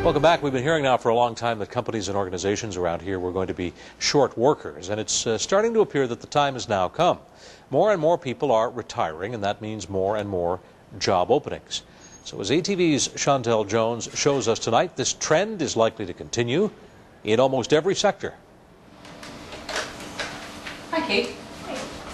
Welcome back. We've been hearing now for a long time that companies and organizations around here were going to be short workers, and it's starting to appear that the time has now come. More and more people are retiring, and that means more and more job openings. So as ATV's Chantel Jones shows us tonight, this trend is likely to continue in almost every sector. Hi, Kate.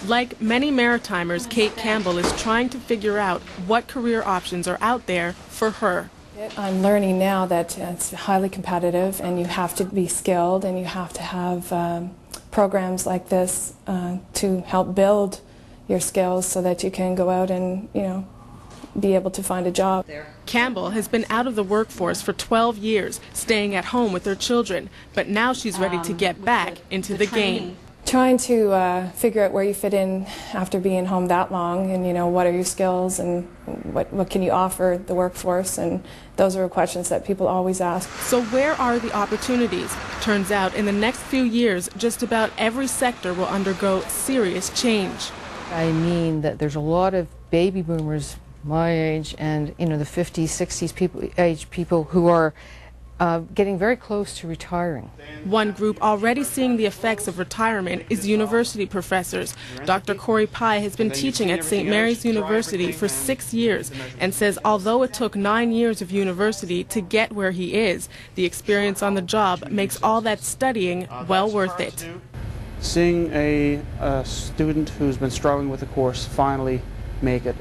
Like many Maritimers, Kate Campbell is trying to figure out what career options are out there for her. I'm learning now that it's highly competitive and you have to be skilled and you have to have programs like this to help build your skills so that you can go out and, be able to find a job. Campbell has been out of the workforce for 12 years, staying at home with her children, but now she's ready to get back into the game. Trying to figure out where you fit in after being home that long, and what are your skills and what can you offer the workforce, and those are questions that people always ask. So where are the opportunities? Turns out in the next few years, just about every sector will undergo serious change. I mean that there's a lot of baby boomers my age and the 50s, 60s people who are getting very close to retiring. One group already seeing the effects of retirement is university professors. Dr. Cory Pye has been teaching at St. Mary's University for 6 years and says although it took 9 years of university to get where he is, the experience on the job makes all that studying well worth it. Seeing a student who's been struggling with the course finally make it,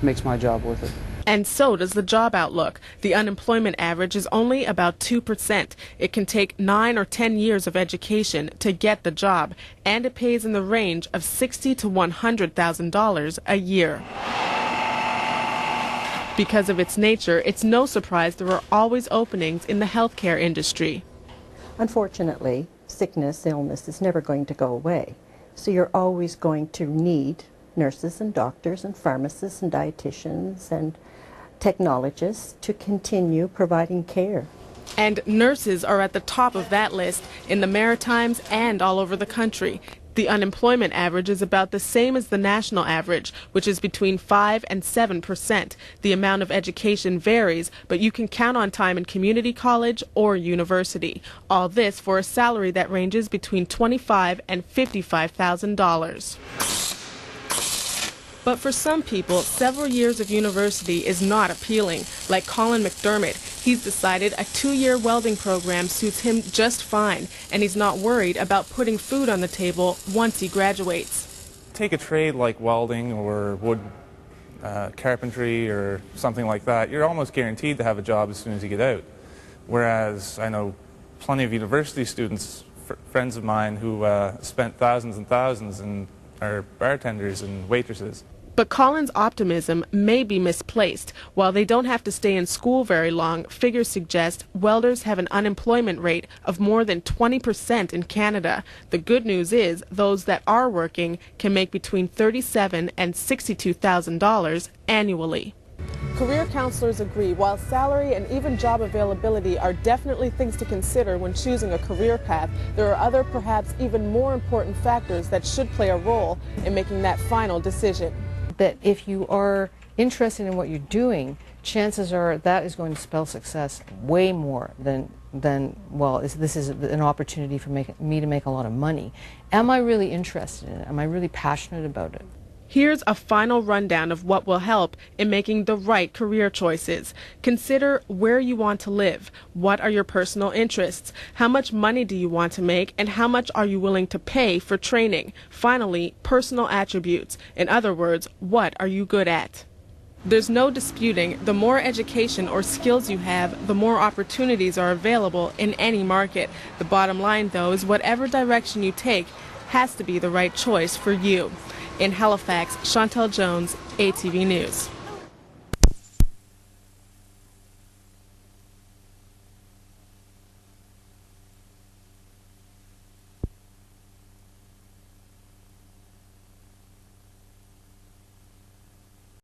makes my job worth it. And so does the job outlook. The unemployment average is only about 2%. It can take 9 or 10 years of education to get the job, and it pays in the range of $60,000 to $100,000 a year. Because of its nature, it's no surprise there are always openings in the healthcare industry. Unfortunately, sickness, illness is never going to go away. So you're always going to need nurses and doctors and pharmacists and dietitians and technologists to continue providing care. And nurses are at the top of that list in the Maritimes and all over the country. The unemployment average is about the same as the national average, which is between 5% and 7%. The amount of education varies, but you can count on time in community college or university. All this for a salary that ranges between $25,000 and $55,000. But for some people, several years of university is not appealing. Like Colin McDermott, he's decided a 2-year welding program suits him just fine, and he's not worried about putting food on the table once he graduates. Take a trade like welding or wood carpentry or something like that, you're almost guaranteed to have a job as soon as you get out. Whereas I know plenty of university students, friends of mine, who spent thousands and thousands and are bartenders and waitresses. But Colin's optimism may be misplaced. While they don't have to stay in school very long, figures suggest welders have an unemployment rate of more than 20% in Canada. The good news is those that are working can make between $37,000 and $62,000 annually. Career counselors agree while salary and even job availability are definitely things to consider when choosing a career path, there are other, perhaps even more important factors that should play a role in making that final decision. That if you are interested in what you're doing, chances are that is going to spell success way more than this is an opportunity for me to make a lot of money. Am I really interested in it? Am I really passionate about it? Here's a final rundown of what will help in making the right career choices. Consider where you want to live. What are your personal interests? How much money do you want to make? And how much are you willing to pay for training? Finally, personal attributes. In other words, what are you good at? There's no disputing the more education or skills you have, the more opportunities are available in any market. The bottom line, though, is whatever direction you take has to be the right choice for you. In Halifax, Chantel Jones, ATV News.